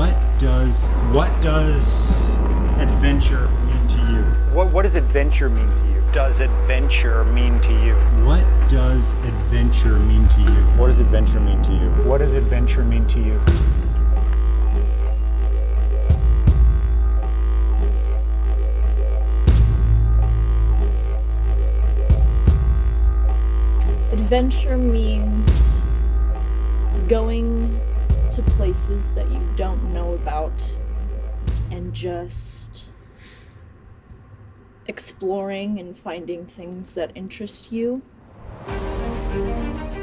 What does adventure mean to you? What does adventure mean to you? Does adventure mean to you? What does adventure mean to you? What does adventure mean to you? What does adventure mean to you? Adventure means going to places that you don't know about and just exploring and finding things that interest you.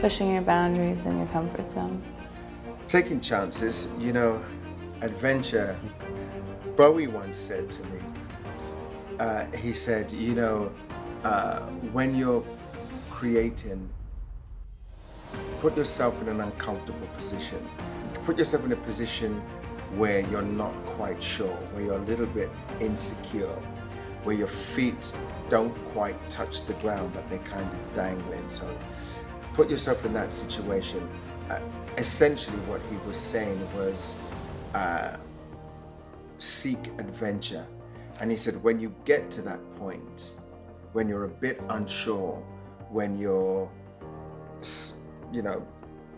Pushing your boundaries in your comfort zone. Taking chances, adventure. Bowie once said to me, he said, when you're creating, put yourself in an uncomfortable position. Put yourself in a position where you're not quite sure, where you're a little bit insecure, where your feet don't quite touch the ground, but they're kind of dangling. So put yourself in that situation. Essentially what he was saying was seek adventure. And he said, when you get to that point, when you're a bit unsure, when you're,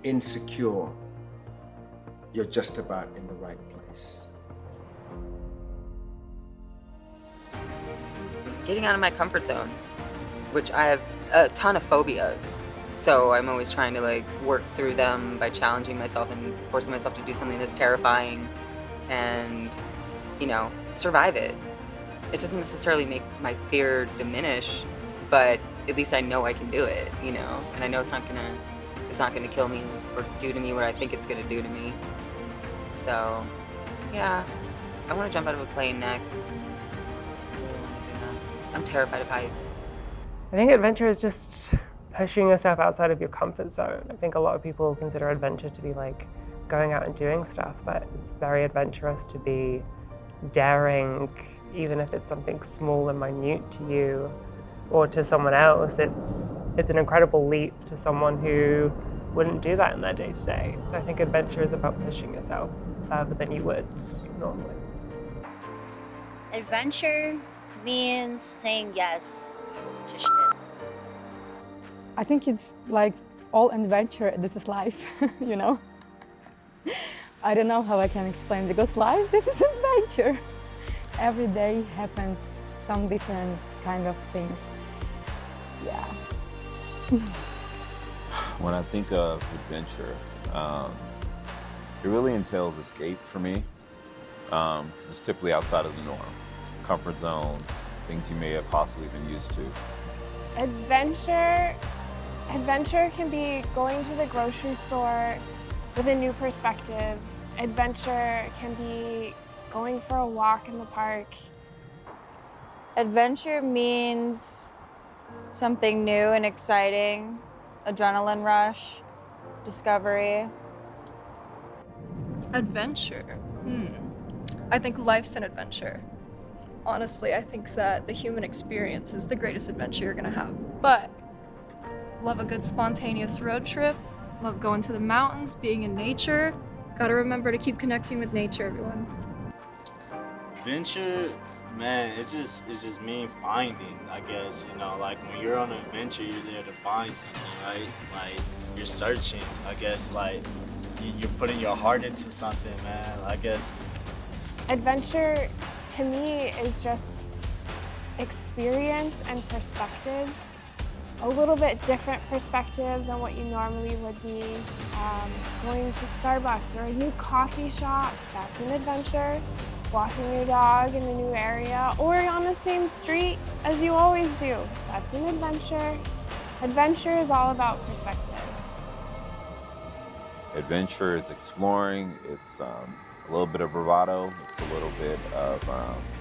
insecure, you're just about in the right place. Getting out of my comfort zone, which I have a ton of phobias. So I'm always trying to work through them by challenging myself and forcing myself to do something that's terrifying and, survive it. It doesn't necessarily make my fear diminish, but at least I know I can do it, and I know it's not gonna kill me or do to me what I think it's gonna do to me. So, yeah, I want to jump out of a plane next. I'm terrified of heights. I think adventure is just pushing yourself outside of your comfort zone. I think a lot of people consider adventure to be going out and doing stuff, but it's very adventurous to be daring, even if it's something small and minute to you or to someone else. It's an incredible leap to someone who wouldn't do that in their day-to-day. So I think adventure is about pushing yourself further than you would normally. Adventure means saying yes to shit. I think it's like all adventure, this is life, I don't know how I can explain, because life, this is adventure. Every day happens some different kind of things. Yeah. When I think of adventure, it really entails escape for me, because it's typically outside of the norm. Comfort zones, things you may have possibly been used to. Adventure can be going to the grocery store with a new perspective. Adventure can be going for a walk in the park. Adventure means something new and exciting, adrenaline rush, discovery. Adventure. I think life's an adventure. Honestly, I think that the human experience is the greatest adventure you're gonna have. But love a good spontaneous road trip, love going to the mountains, being in nature. Gotta remember to keep connecting with nature, everyone. Adventure, man, it just means finding, I guess, when you're on an adventure, you're there to find something, right? You're searching, I guess, you're putting your heart into something, man, I guess. Adventure, to me, is just experience and perspective. A little bit different perspective than what you normally would be. Going to Starbucks or a new coffee shop, that's an adventure. Walking your dog in a new area or on the same street as you always do, that's an adventure. Adventure is all about perspective. Adventure is exploring, it's a little bit of bravado, it's a little bit of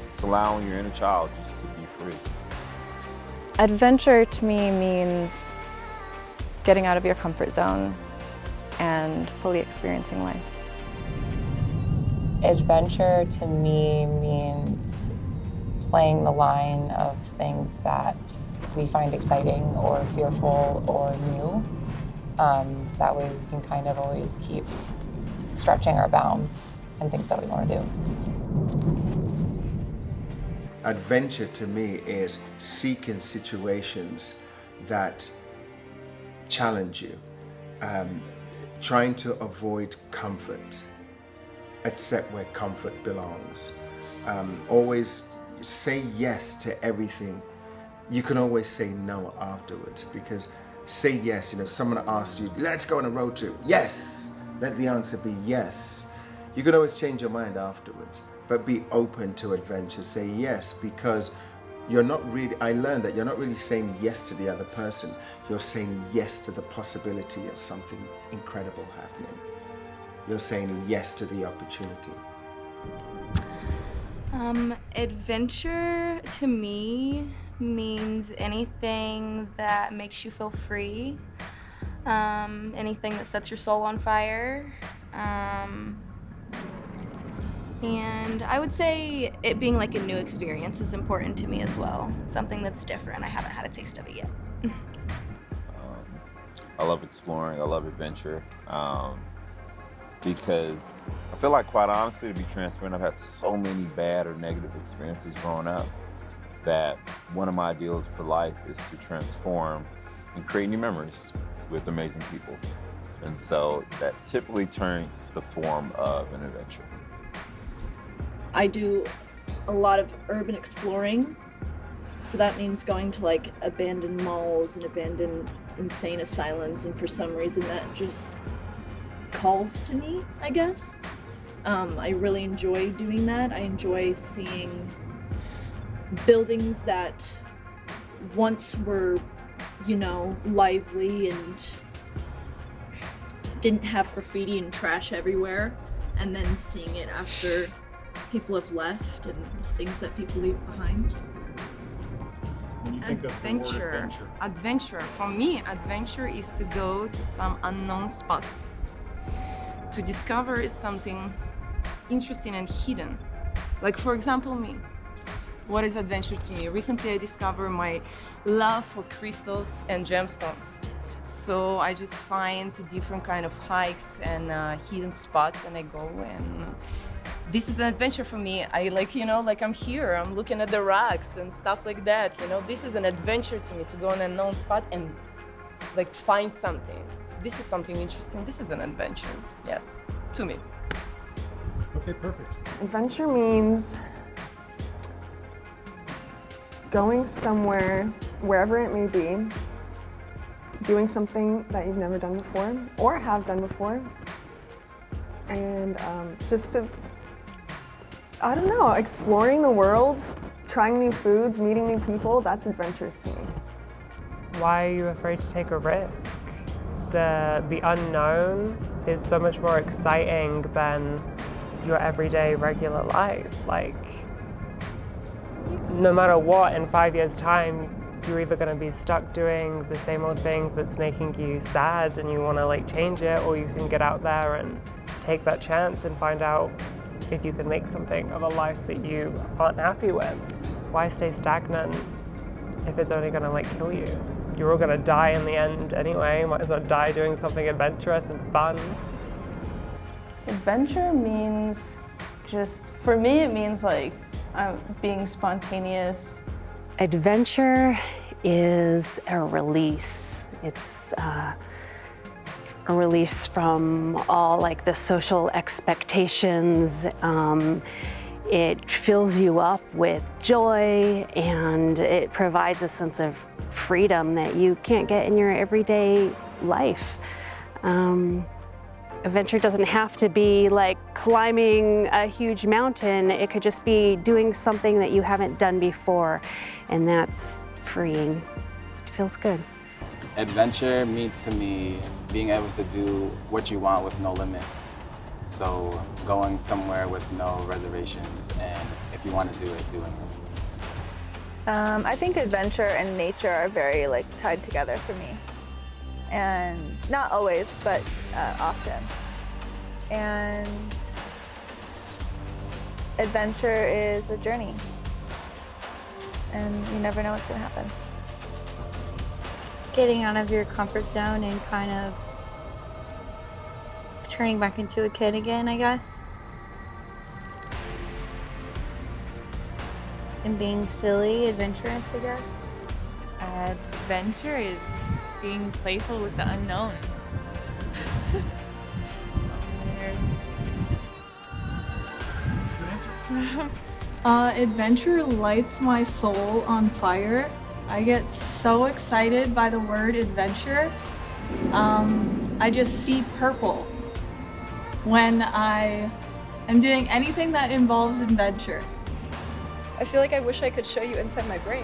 it's allowing your inner child just to be free. Adventure to me means getting out of your comfort zone and fully experiencing life. Adventure to me means playing the line of things that we find exciting or fearful or new. That way we can kind of always keep stretching our bounds. and things that we want to do. Adventure to me is seeking situations that challenge you, trying to avoid comfort, except where comfort belongs. Always say yes to everything. You can always say no afterwards, because say yes, someone asks you, let's go on a road trip. Yes, let the answer be yes. You can always change your mind afterwards, but be open to adventure. Say yes, because I learned that you're not really saying yes to the other person. You're saying yes to the possibility of something incredible happening. You're saying yes to the opportunity. Adventure to me means anything that makes you feel free, anything that sets your soul on fire. And I would say it being like a new experience is important to me as well. Something that's different. I haven't had a taste of it yet. I love exploring. I love adventure. Because I feel like, quite honestly, to be transparent, I've had so many bad or negative experiences growing up that one of my ideals for life is to transform and create new memories with amazing people. And so that typically turns the form of an adventure. I do a lot of urban exploring, so that means going to like abandoned malls and abandoned insane asylums, and for some reason that just calls to me, I guess. I really enjoy doing that. I enjoy seeing buildings that once were, lively and didn't have graffiti and trash everywhere, and then seeing it after people have left and the things that people leave behind. When you think of the word adventure. Adventure. For me, adventure is to go to some unknown spot, to discover something interesting and hidden. Like, for example, me. What is adventure to me? Recently, I discovered my love for crystals and gemstones. So I just find different kind of hikes and hidden spots, and I go, and this is an adventure for me. I like I'm here, I'm looking at the rocks and stuff like that. This is an adventure to me, to go on an unknown spot and like find something. This is something interesting. This is an adventure. Yes, to me. Okay, perfect. Adventure means going somewhere, wherever it may be, doing something that you've never done before or have done before, and just to, exploring the world, trying new foods, meeting new people. That's adventurous to me. Why are you afraid to take a risk? The unknown is so much more exciting than your everyday regular life. Like, no matter what, in 5 years' time, you're either going to be stuck doing the same old thing that's making you sad and you want to change it, or you can get out there and take that chance and find out if you can make something of a life that you aren't happy with. Why stay stagnant if it's only going to kill you? You're all going to die in the end anyway. Might as well die doing something adventurous and fun. Adventure means for me, it means being spontaneous. Adventure is a release. It's a release from all the social expectations. It fills you up with joy, and it provides a sense of freedom that you can't get in your everyday life. Adventure doesn't have to be climbing a huge mountain. It could just be doing something that you haven't done before, and that's freeing. It feels good. Adventure means to me being able to do what you want with no limits. So going somewhere with no reservations, and if you want to do it, doing it. I think adventure and nature are very tied together for me. And not always, but often. And adventure is a journey. And you never know what's going to happen. Getting out of your comfort zone and kind of turning back into a kid again, I guess. and being silly, adventurous, I guess. Adventure is being playful with the unknown. Adventure lights my soul on fire. I get so excited by the word adventure. I just see purple when I am doing anything that involves adventure. I feel like I wish I could show you inside my brain.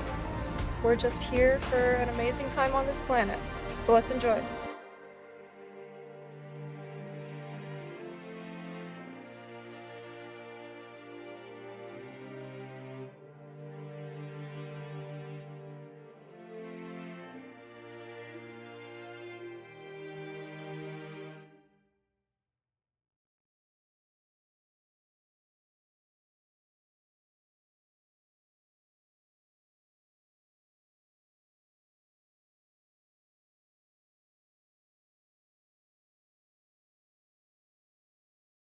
We're just here for an amazing time on this planet, so let's enjoy.